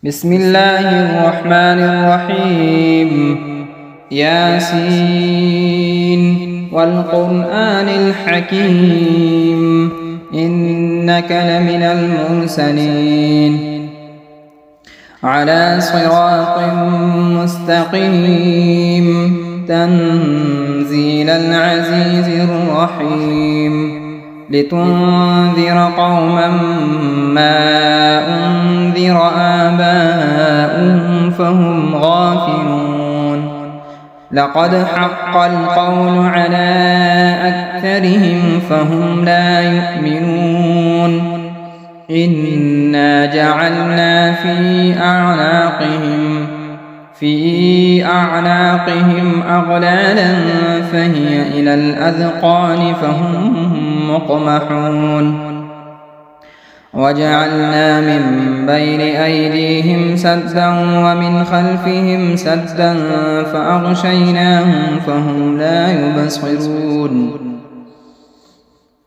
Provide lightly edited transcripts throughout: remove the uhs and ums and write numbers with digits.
بسم الله الرحمن الرحيم. ياسين والقرآن الحكيم إنك لمن المرسلين على صراط مستقيم تنزيل العزيز الرحيم لتنذر قوما ما أنذر آباؤهم فهم غافلون لقد حق القول على أكثرهم فهم لا يؤمنون إنا جعلنا في أعناقهم أغلالا فهي إلى الأذقان فهم مقمحون وجعلنا من بين أيديهم سدا ومن خلفهم سدا فأغشيناهم فهم لا يبصرون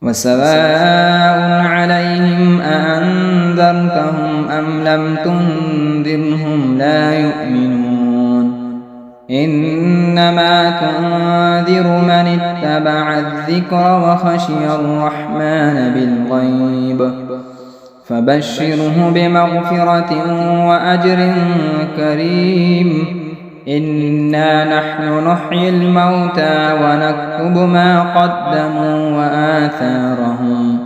وسواء عليهم أأنذرتهم أم لم تنذرهم لا يؤمنون إنما تنذر من اتبع الذكر وخشي الرحمن بالغيب فبشره بمغفرة وأجر كريم إنا نحن نحيي الموتى ونكتب ما قدموا وآثارهم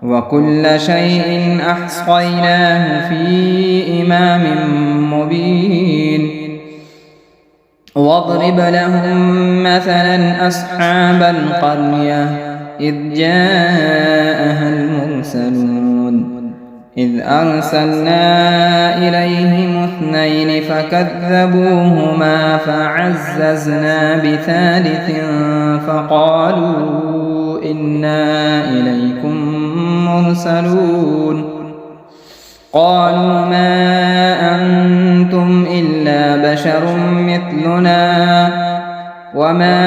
وكل شيء أحصيناه في إمام مبين واضرب لهم مثلا أصحاب القرية إذ جاءها المرسلون إذ أرسلنا إليهم اثنين فكذبوهما فعززنا بثالث فقالوا إنا إليكم مرسلون قالوا ما أنتم إلا بشر مثلنا وما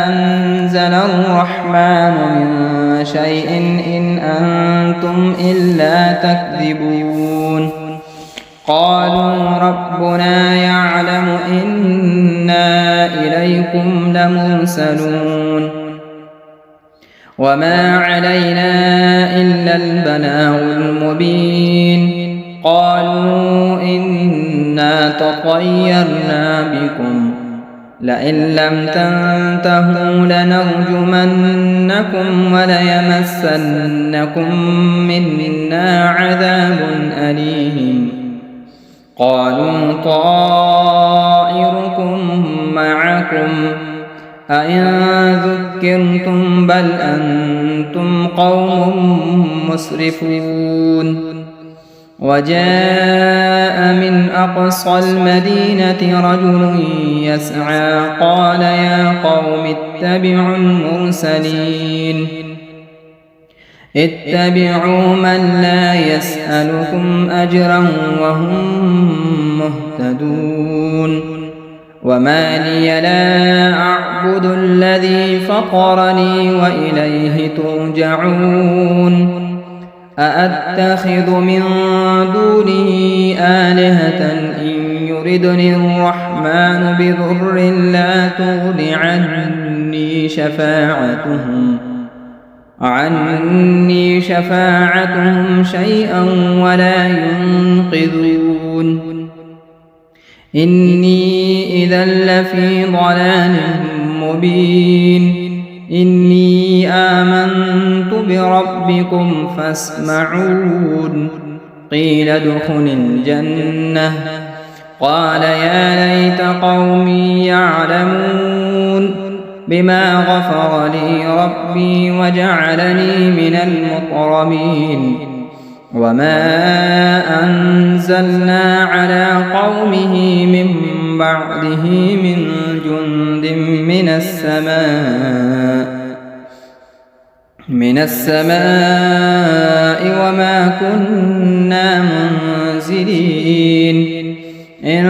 أنزل الرحمن من شيء إن أنتم إلا تكذبون قالوا ربنا يعلم إنا إليكم لمرسلون وما علينا إلا البلاغ المبين قالوا إنا تطيرنا بكم لئن لم تنتهوا لنرجمنكم وليمسنكم منا عذاب أليم قالوا طائركم معكم أئن ذكرتم بل أنتم قوم مسرفون وجاء من أقصى المدينة رجل يسعى قال يا قوم اتبعوا المرسلين اتبعوا من لا يسألكم أجرا وهم مهتدون وما لي لا أعبد الذي فطرني وإليه ترجعون أأتخذ من دونه آلهة إن يردني الرحمن بضر لا تغن عني شفاعتهم شيئا ولا ينقذون إني إذا لفي ضلال مبين إني آمنت بربكم فاسمعون قيل ادخل الجنة قال يا ليت قومي يعلمون بما غفر لي ربي وجعلني من المكرمين وما أنزلنا على قومه من بعده من جند من السماء وما كنا منزلين إن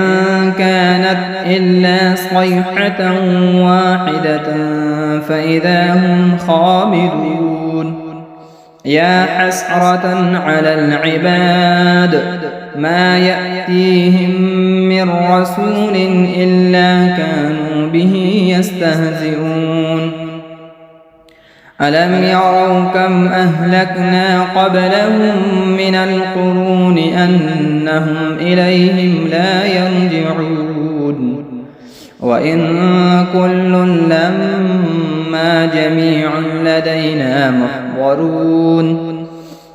كانت إلا صيحة واحدة فإذا هم خامدون يا حسرة على العباد ما يأتيهم من رسول إلا كانوا به يستهزئون ألم يروا كم أهلكنا قبلهم من القرون أنهم إليهم لا يرجعون وإن كل لما جميع لدينا محضرون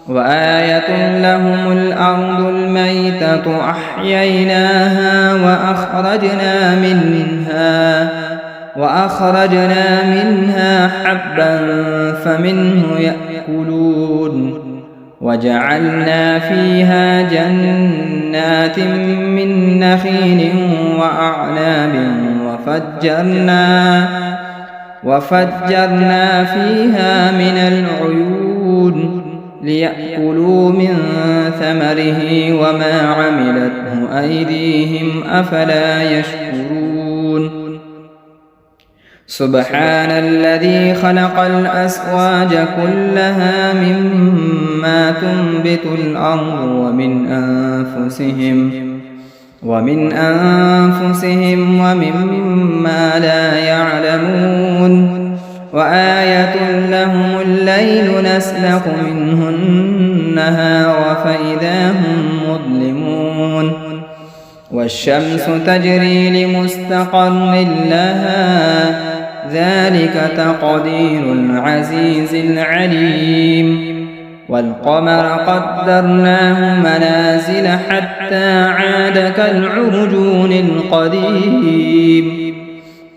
وآية لهم الأرض الميتة أحييناها وأخرجنا منها حبا فمنه يأكلون وجعلنا فيها جنات من نخيل وأعناب وفجرنا فيها من العيون ليأكلوا من ثمره وما عملته أيديهم أفلا يشكرون سبحان الذي خلق الأزواج كلها مما تنبت الأرض ومن أنفسهم ومما لا يعلمون وآية لهم الليل نسلخ منه النهار فإذا هم مظلمون والشمس تجري لمستقر لها ذلك تقدير العزيز العليم والقمر قدرناه منازل حتى عاد كالعرجون القديم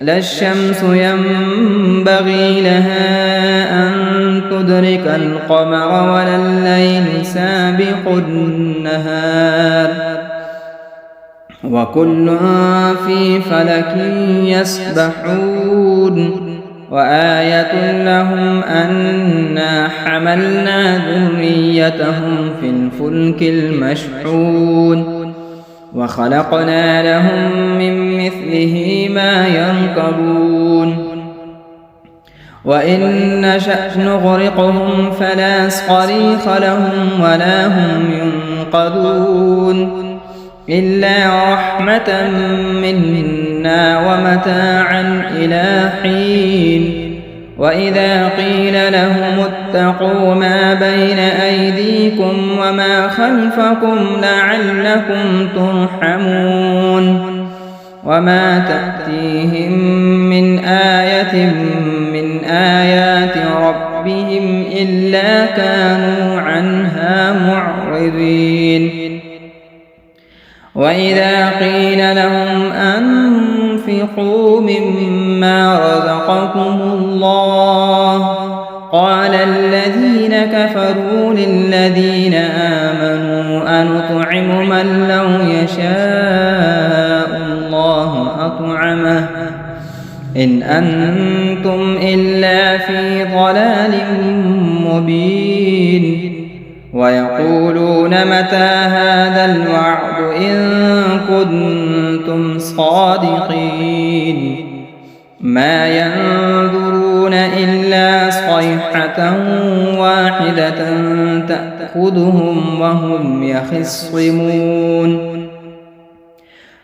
لا الشمس ينبغي لها أن تدرك القمر ولا الليل سابق النهار وكل في فلك يسبحون وآية لهم أنا حملنا ذريتهم في الفلك المشحون وخلقنا لهم من مثله ما يركبون وإن نشأ نغرقهم فلا صريخ لهم ولا هم ينقذون إلا رحمة منا ومتاعا إلى حين وإذا قيل لهم اتقوا ما بين أيديكم وما خلفكم لعلكم ترحمون وما تأتيهم من آية من آيات ربهم إلا كانوا عنها معرضين وإذا قيل لهم أنفقوا مما رزقكم الله قال الذين كفروا للذين آمنوا أنطعم من لو يشاء الله أطعمه إن أنتم إلا في ضلال مبين ويقولون متى هذا الوعد إن كنتم صادقين ما ينظرون إلا صيحة واحدة تأخذهم وهم يخصمون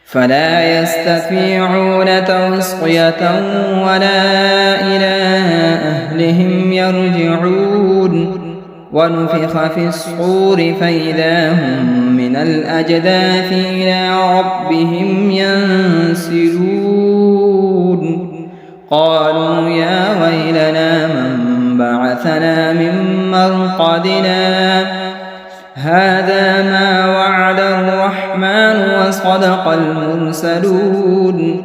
فلا يستطيعون توصية ولا إلى أهلهم يرجعون ونفخ في الصور فإذا هم من الأجداث إلى ربهم ينسلون قالوا يا ويلنا من بعثنا من مرقدنا هذا ما وعد الرحمن وصدق المرسلون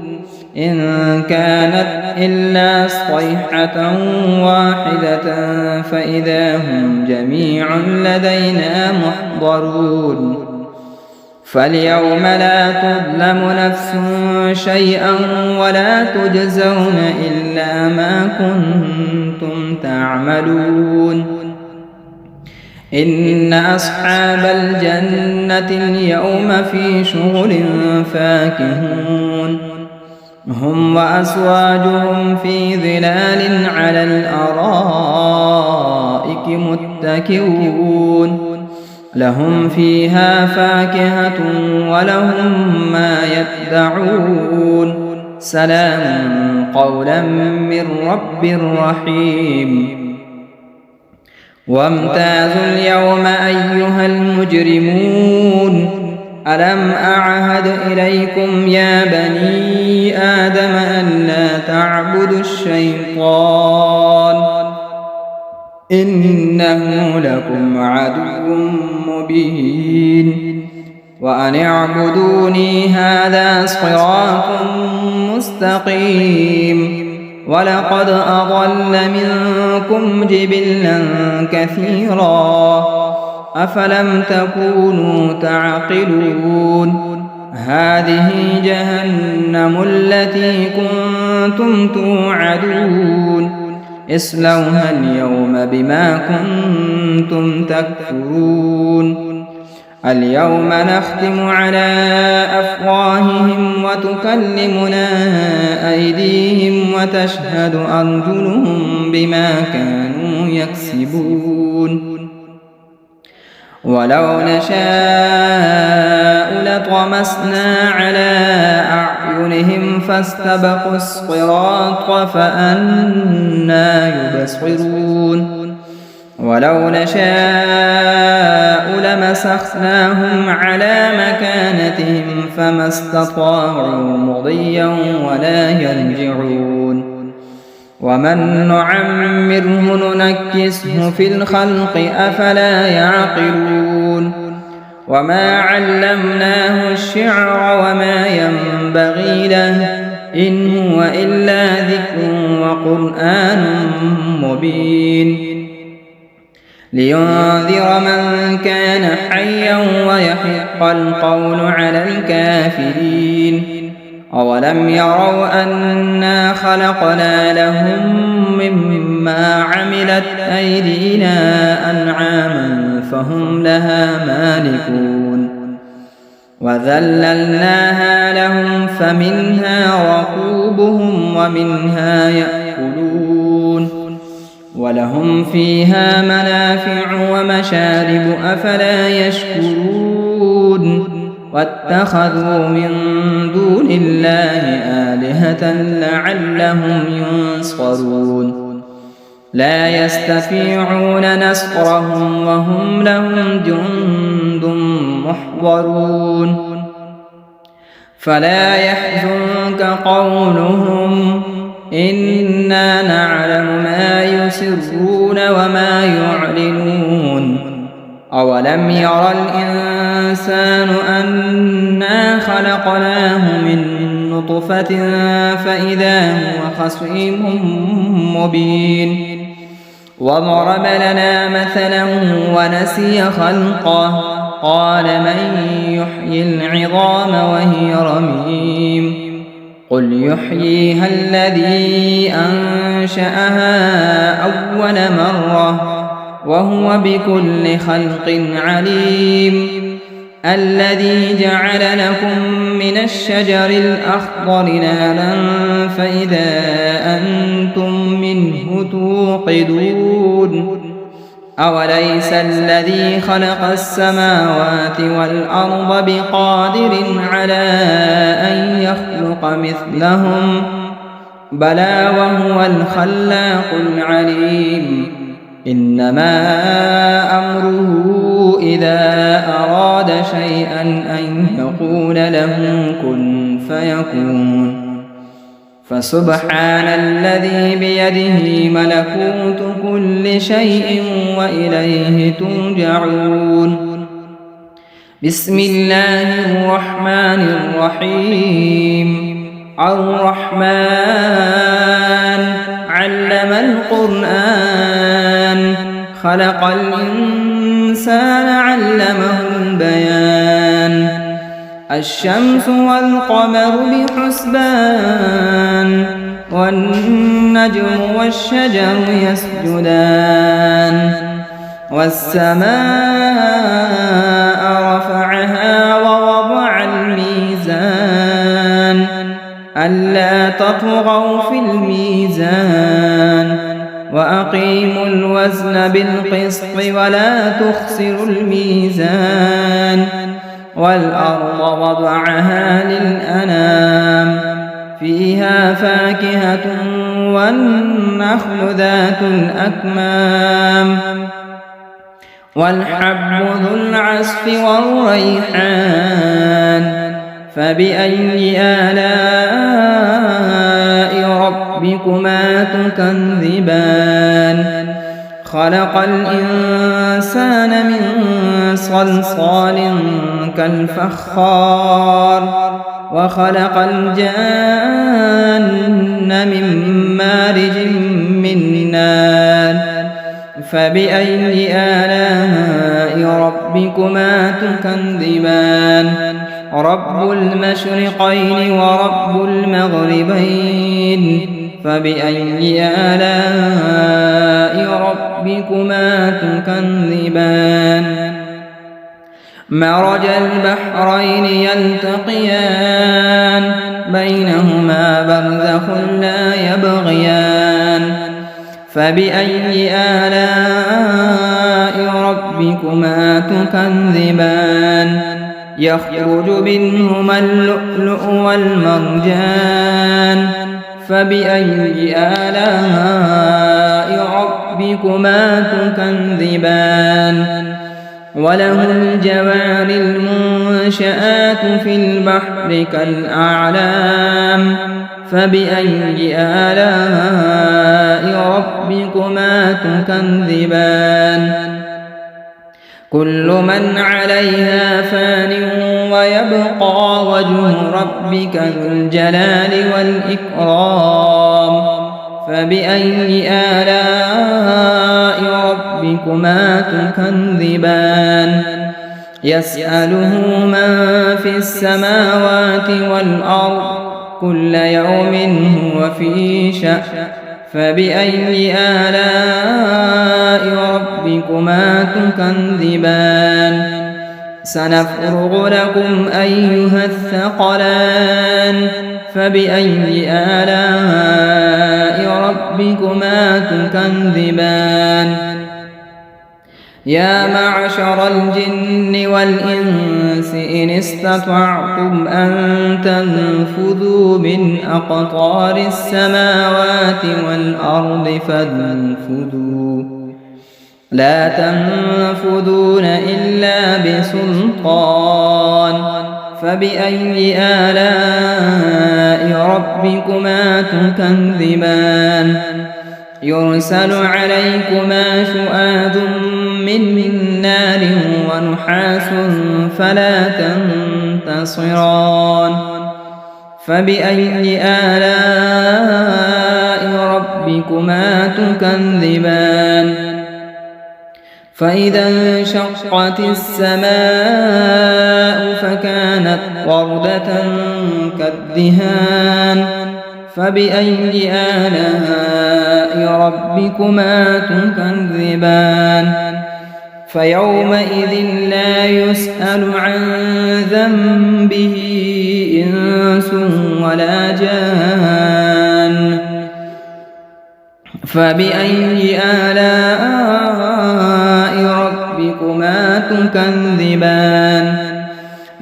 إن كانت إلا صيحة واحدة فإذا هم جميع لدينا محضرون فاليوم لا تظلم نفس شيئا ولا تجزون إلا ما كنتم تعملون إن أصحاب الجنة اليوم في شغل فاكهون هم وأزواجهم في ظلال على الأرائك متكئون لهم فيها فاكهة ولهم ما يدعون سلام قولا من رب رحيم وامتازوا اليوم أيها المجرمون ألم أعهد إليكم يا بني آدم ألا تعبدوا الشيطان إنه لكم عدو مبين وأن اعبدوني هذا صراط مستقيم ولقد أضل منكم جبلا كثيرا أفلم تكونوا تعقلون هذه جهنم التي كنتم توعدون اصلوها اليوم بما كنتم تكفرون اليوم نختم على أفواههم وتكلمنا أيديهم وتشهد أرجلهم بما كانوا يكسبون ولو نشاء لطمسنا على أعينهم فاستبقوا الصراط فأنى يبصرون ولو نشاء لمسخناهم على مكانتهم فما استطاعوا مضيا ولا يرجعون ومن نعمره ننكسه في الخلق أفلا يعقلون وما علمناه الشعر وما ينبغي له إن هو إلا ذكر وقرآن مبين لينذر من كان حيا ويحق القول على الكافرين أولم يروا أنا خلقنا لهم مما عملت أيدينا أنعاما فهم لها مالكون وذللناها لهم فمنها ركوبهم ومنها يأكلون ولهم فيها منافع ومشارب أفلا يشكرون واتخذوا من دون الله آلهة لعلهم ينصرون لا يستطيعون نصرهم وهم لهم جند محضرون فلا يحزنك قولهم إنا نعلم ما يسرون وما يعلنون أولم يرى الإنسان أنا خلقناه من نطفة فإذا هو خصيم مبين وضرب لنا مثلا ونسي خلقه قال من يحيي العظام وهي رميم قل يحييها الذي أنشأها أول مرة وهو بكل خلق عليم الذي جعل لكم من الشجر الأخضر نارا فإذا أنتم منه توقدون أوليس الذي خلق السماوات والأرض بقادر على أن يخلق مثلهم بلى وهو الخلاق العليم إنما أمره إذا أراد شيئا أن يقول له كن فيكون فسبحان الذي بيده ملكوت كل شيء وإليه ترجعون بسم الله الرحمن الرحيم الرحمن علم القرآن خلق الإنسان علمه البيان الشمس والقمر بحسبان والنجم والشجر يسجدان والسماء رفعها ووضع الميزان ألا تطغوا في الميزان وأقيموا الوزن بالقسط ولا تخسروا الميزان والأرض وضعها للأنام فيها فاكهة والنخل ذات الأكمام والحب ذو العصف والريحان فبأي آلاء ربكما تكذبان خلق الإنسان من صلصال كالفخار وخلق الجان من مارج من نار فبأي آلاء ربكما تكذبان رب المشرقين ورب المغربين فبأي آلاء ربكما تكذبان مرج البحرين يلتقيان بينهما برزخ لا يبغيان فبأي آلاء ربكما تكذبان يخرج منهما اللؤلؤ والمرجان فبأي آلاء ربكما تكذبان وله الجوار المنشآت في البحر كالأعلام فبأي آلاء ربكما تكذبان كل من عليها فان ويبقى وجه ربك ذو الجلال والإكرام فبأي آلاء ربكما تكذبان يسأله من في السماوات والأرض كل يوم هو في شأن فبأي آلاء ربكما تكذبان سنفرغ لكم أيها الثقلان فبأي آلاء ربكما تكذبان يا معشر الجن والإنس إن استطعتم أن تنفذوا من أقطار السماوات والأرض فانفذوا لا تنفذون إلا بسلطان فبأي آلاء ربكما تكذبان يرسل عليكما شؤاد من نار ونحاس فلا تنتصران فبأي آلاء ربكما تكذبان فإذا انشقت السماء فكانت وردة كالدهان فبأي آلاء ربكما تكذبان فيومئذ لا يسأل عن ذنبه إنس ولا جان فبأي آلاء ربكما تكذبان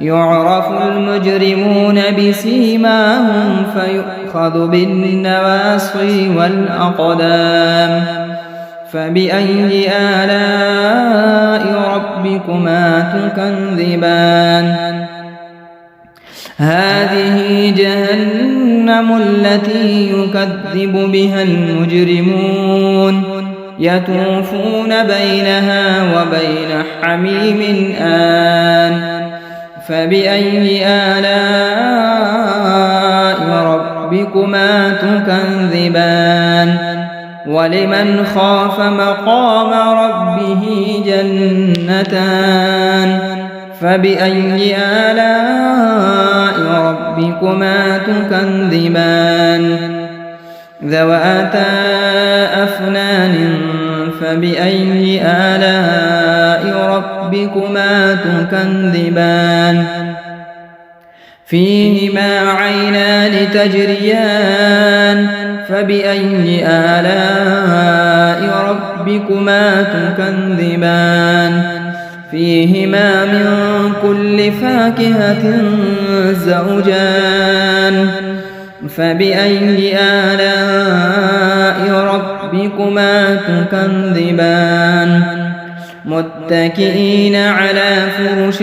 يعرف المجرمون بسيماهم فيؤخذ بالنواصي والأقدام فبأي آلاء ربكما تكذبان هذه جهنم التي يكذب بها المجرمون يطوفون بينها وبين حميم آن فبأي آلاء ربكما تكذبان ولمن خاف مقام ربه جنتان فبأي آلاء ربكما تكذبان ذواتا أفنان فبأي آلاء ربكما تكذبان فيهما عينان تجريان فبأي آلاء ربكما تكذبان فيهما من كل فاكهة زوجان فبأي آلاء ربكما تكذبان متكئين على فرش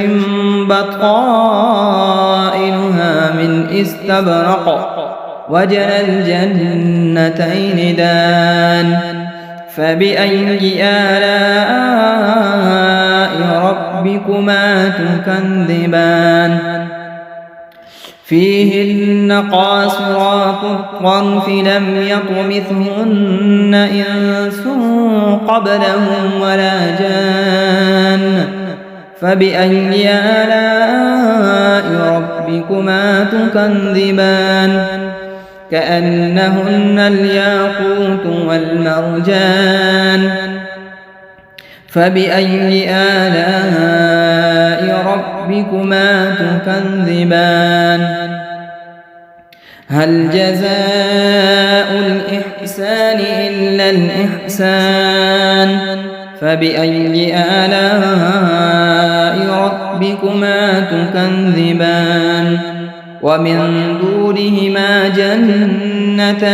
بطائنها من استبرق وجنى الجنتين دان فبأي آلاء ربكما تكذبان فيهن قاصرات الطرف لم يطمثهن إنس قبلهم ولا جان فبأي آلاء ربكما تكذبان كأنهن الياقوت والمرجان فبأي آلاء ربكما تكذبان هل جزاء الإحسان إلا الإحسان فبأي آلاء ربكما تكذبان ومن دونهما جنتان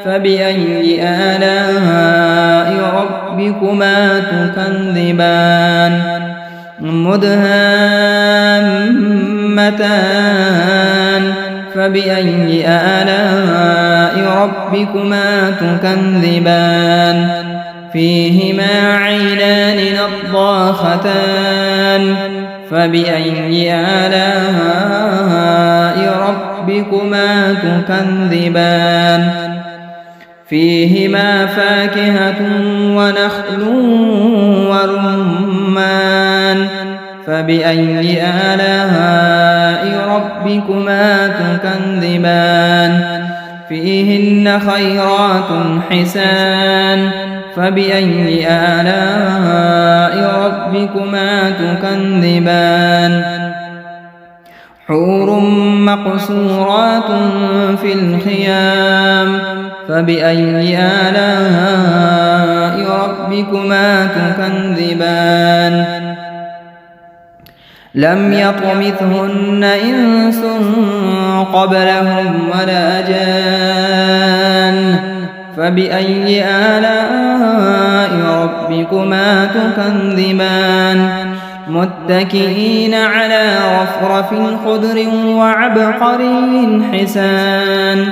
فبأي آلاء ربكما تكذبان مدهامتان فبأي آلاء ربكما تكذبان فيهما عينان نضاختان فبأي آلاء ربكما تكذبان فيهما فاكهة ونخل ورمان فبأي آلاء ربكما تكذبان فيهن خيرات حسان فبأي آلاء ربكما تكذبان حور مقصورات في الخيام فبأي آلاء ربكما تكذبان لم يطمثهن إنس قبلهم ولا جان فبأي آلاء ربكما تكذبان متكئين على رفرف خضر وعبقري حسان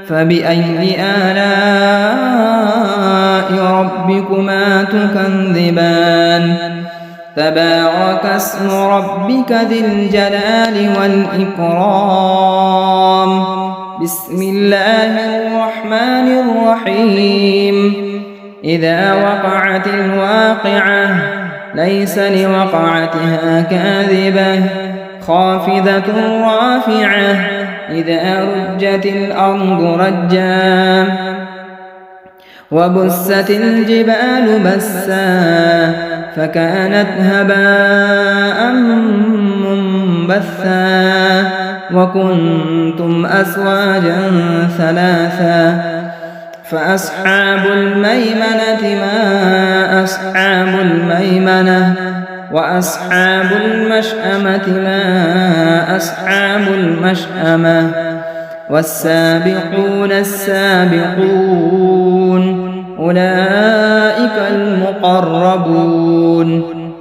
فبأي آلاء ربكما تكذبان تبارك اسم ربك ذي الجلال والإكرام بسم الله الرحمن الرحيم إذا وقعت الواقعة ليس لوقعتها كاذبة خافضة رافعة إذا رجت الأرض رجا وبست الجبال بسا فكانت هباء منبثا وكنتم أزواجا ثلاثا فأصحاب الميمنة ما أصحاب الميمنة وأصحاب المشأمة ما أصحاب المشأمة والسابقون السابقون أولئك المقربون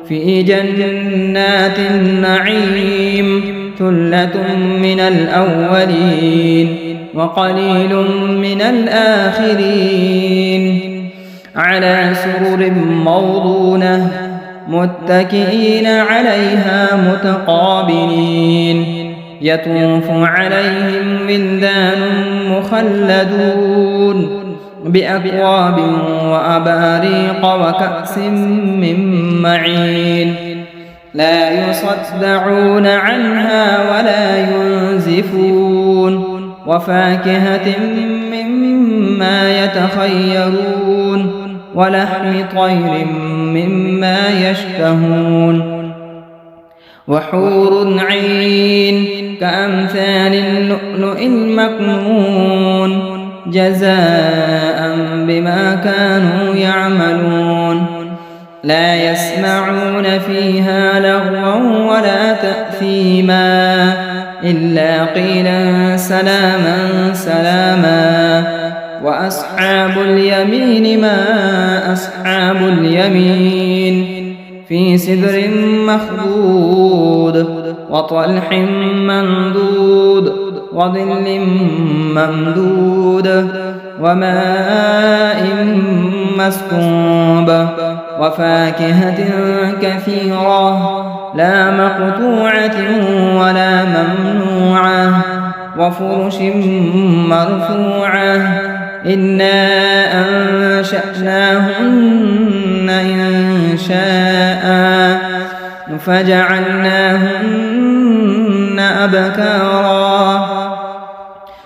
في جنات النعيم ثلة من الأولين وقليل من الآخرين على سرر موضونة متكئين عليها متقابلين يطوف عليهم ولدان مخلدون بأكواب وأباريق وكأس من معين لا يصدعون عنها ولا ينزفون وفاكهة مما يتخيرون ولحم طير مما يشتهون وحور عين كأمثال اللؤلؤ المكنون جزاء بما كانوا يعملون لا يسمعون فيها لغوا ولا تأثيما إلا قيلا سلاما سلاما وأصحاب اليمين ما أصحاب اليمين في سدر مخضود وطلح منضود وظل ممدود وماء مسكوب وفاكهة كثيرة لا مقطوعة ولا ممنوعة وفرش مرفوعة إنا أنشأناهن إنشاء فجعلناهن أبكارا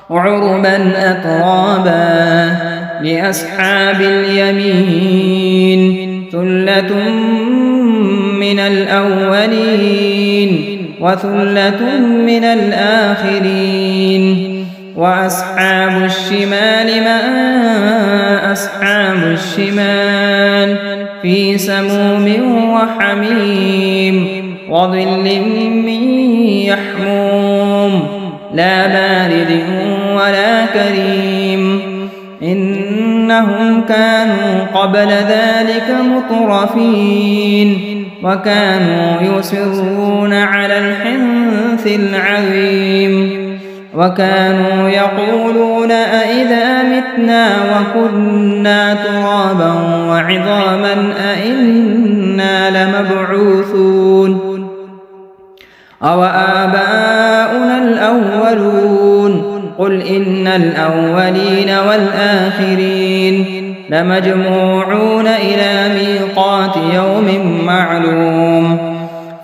عربا أترابا لأصحاب اليمين ثلة من الأولين وثلة من الآخرين وأصحاب الشمال ما أصحاب الشمال في سموم وحميم وظل من يحموم لا بارد ولا كريم إنهم كانوا قبل ذلك مترفين وكانوا يصرون على الحنث العظيم وكانوا يقولون أئذا متنا وكنا ترابا وعظاما أئنا لمبعوثون أو آباؤنا الأولون قل إن الأولين والآخرين لمجموعون إلى ميقات يوم معلوم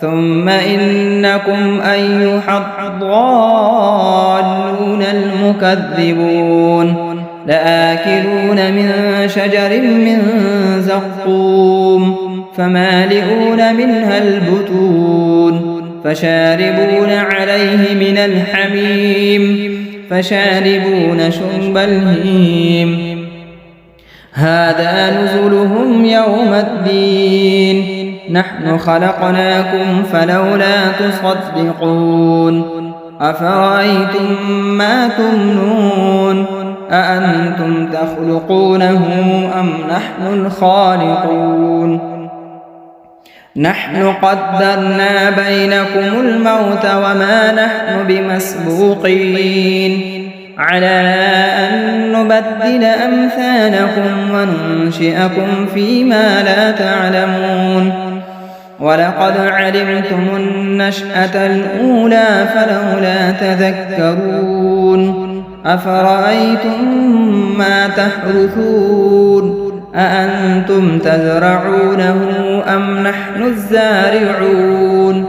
ثم إنكم أيها الضالون المكذبون لآكلون من شجر من زقوم فمالئون منها البطون فشاربون عليه من الحميم فشاربون شرب الهيم هذا نزلهم يوم الدين نحن خلقناكم فلولا تصدقون أفرأيتم ما تمنون أأنتم تخلقونه أم نحن الخالقون نحن قدرنا بينكم الموت وما نحن بمسبوقين على أن نبدل أمثالكم وننشئكم فيما لا تعلمون ولقد علمتم النشأة الأولى فلولا تذكرون أفرأيتم ما تحرثون أأنتم تزرعونه أم نحن الزارعون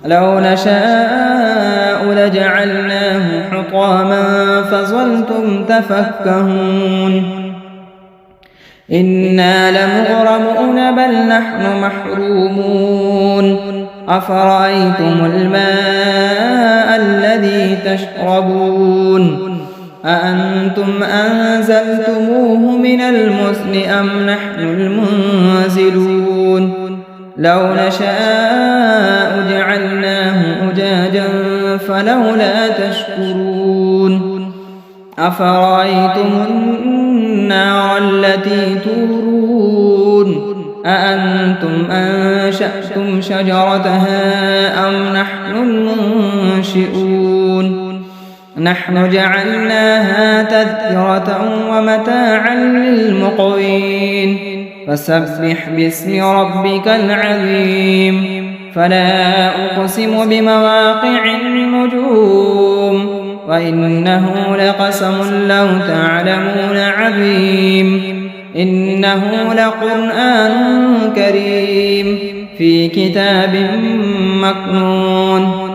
لو نشاء لجعلناه حطاما فظلتم تفكهون إنا لمغرمون بل نحن محرومون أفرأيتم الماء الذي تشربون أأنتم أنزلتموه من المزن أم نحن المنزلون لو نشاء جعلناه أجاجا فلولا تشكرون أفرأيتم النار التي تورون أأنتم أنشأتم شجرتها أم نحن المنشئون نحن جعلناها تذكرة ومتاعا للمقوين فسبح باسم ربك العظيم فلا أقسم بمواقع النجوم وإنه لقسم لو تعلمون عظيم إنه لقرآن كريم في كتاب مكنون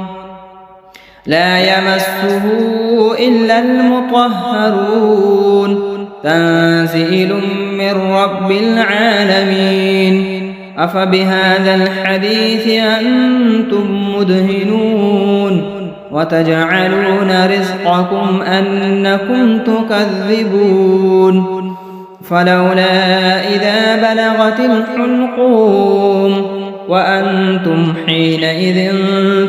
لا يمسه إلا المطهرون تنزيل من رب العالمين أفبهذا الحديث أنتم مدهنون وتجعلون رزقكم أنكم تكذبون فلولا إذا بلغت الحلقوم وأنتم حينئذ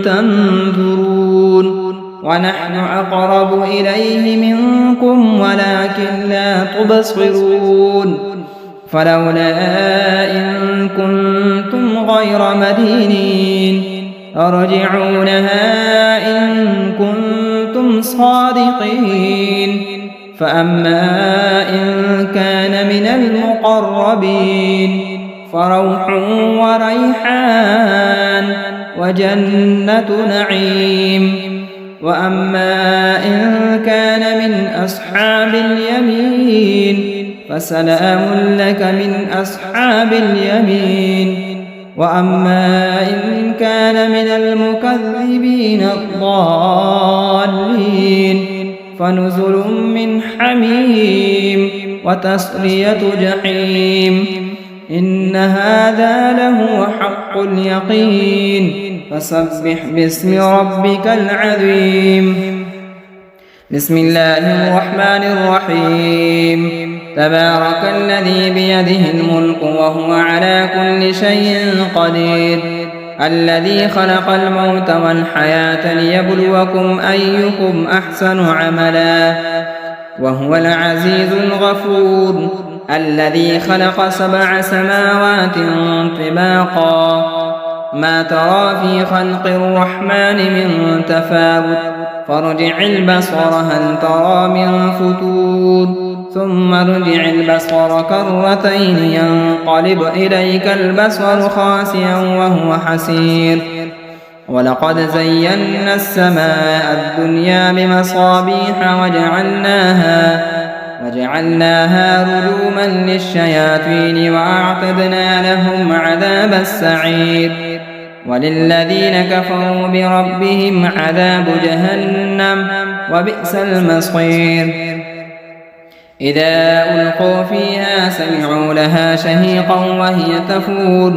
تنظرون ونحن أقرب إليه منكم ولكن لا تبصرون فلولا إن كنتم غير مدينين ترجعونها إن كنتم صادقين فأما إن كان من المقربين فروح وريحان وجنة نعيم وأما إن كان من أصحاب اليمين فسلام لك من أصحاب اليمين وأما إن كان من المكذبين الضالين فنزل من حميم وتصلية جحيم إن هذا لهو حق اليقين فسبح باسم ربك العظيم بسم الله الرحمن الرحيم تبارك الذي بيده الملك وهو على كل شيء قدير الذي خلق الموت والحياة ليبلوكم أيكم أحسن عملا وهو العزيز الغفور الذي خلق 7 سماوات طباقا ما ترى في خلق الرحمن من تفاوت فارجع البصر هل ترى من فتور ثم ارجع البصر كرتين ينقلب إليك البصر خاسئا وهو حسير ولقد زينا السماء الدنيا بمصابيح وجعلناها رجوما للشياطين وأعتدنا لهم عذاب السعير وللذين كفروا بربهم عذاب جهنم وبئس المصير إذا ألقوا فيها سمعوا لها شهيقا وهي تفور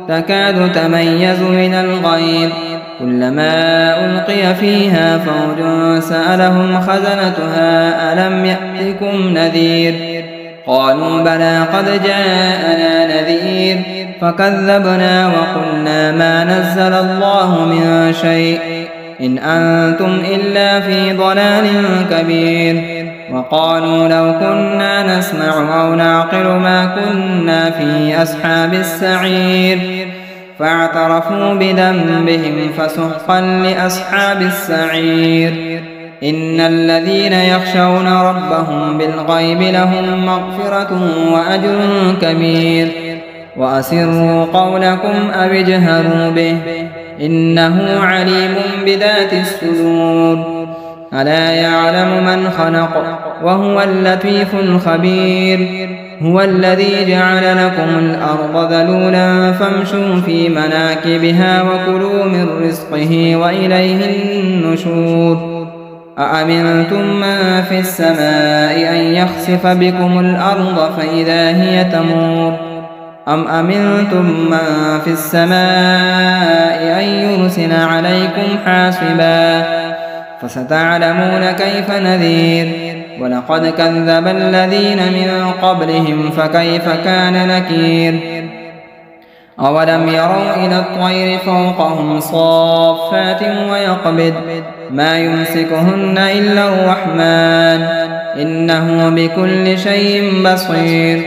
تكاد تميز من الغيظ كلما ألقي فيها فوج سألهم خزنتها ألم يأتكم نذير قالوا بلى قد جاءنا نذير فكذبنا وقلنا ما نزل الله من شيء إن أنتم إلا في ضلال كبير وقالوا لو كنا نسمع أو نعقل ما كنا في أصحاب السعير فاعترفوا بذنبهم فسحقا لأصحاب السعير إن الذين يخشون ربهم بالغيب لهم مغفرة وأجر كبير وأسروا قولكم أو اجهروا به إنه عليم بذات الصدور ألا يعلم من خلق وهو اللطيف الخبير هو الذي جعل لكم الأرض ذلولا فامشوا في مناكبها وكلوا من رزقه وإليه النشور أأمنتم من في السماء أن يخسف بكم الأرض فإذا هي تمور أم أمنتم من في السماء أن يرسل عليكم حاصبا فستعلمون كيف نذير ولقد كذب الذين من قبلهم فكيف كان نكير أولم يروا إلى الطير فوقهم صافات ويقبض ما يمسكهن إلا الرحمن إنه بكل شيء بصير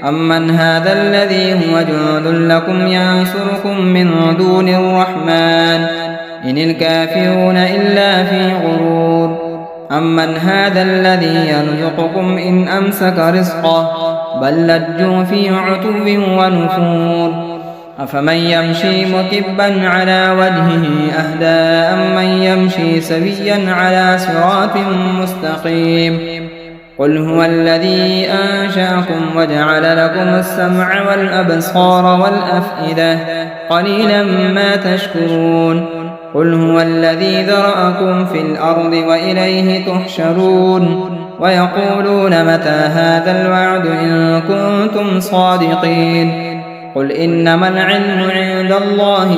أمن هذا الذي هو جند لكم ينصركم من دون الرحمن إن الكافرون إلا في غرور أمن هذا الذي يرزقكم إن أمسك رزقه بل لجوا في عتو ونفور أفمن يمشي مكبا على وجهه أهدى أمن يمشي سويا على صراط مستقيم قل هو الذي أنشأكم وجعل لكم السمع والأبصار والأفئدة قليلا ما تشكرون قل هو الذي ذرأكم في الأرض وإليه تحشرون ويقولون متى هذا الوعد إن كنتم صادقين قل إنما العلم عند الله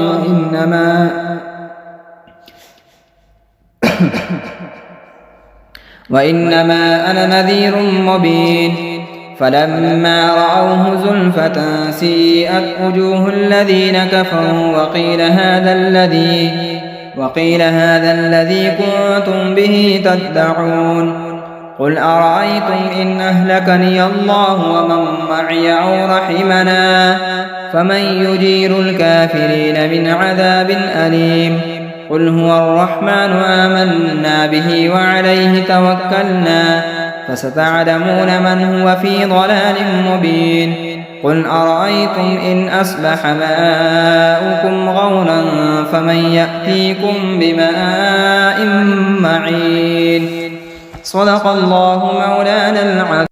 وإنما أنا نذير مبين فلما رأوه زلفة سيئت وجوه الذين كفروا وقيل هذا الذي كنتم به تدعون قل أرأيتم إن أهلكني الله ومن معي أو رحمنا فمن يجير الكافرين من عذاب أليم قل هو الرحمن آمنا به وعليه توكلنا فستعلمون من هو في ضلال مبين قل أرأيتم إن أصبح ماؤكم غورا فمن يأتيكم بماء معين صدق الله مولانا العظيم.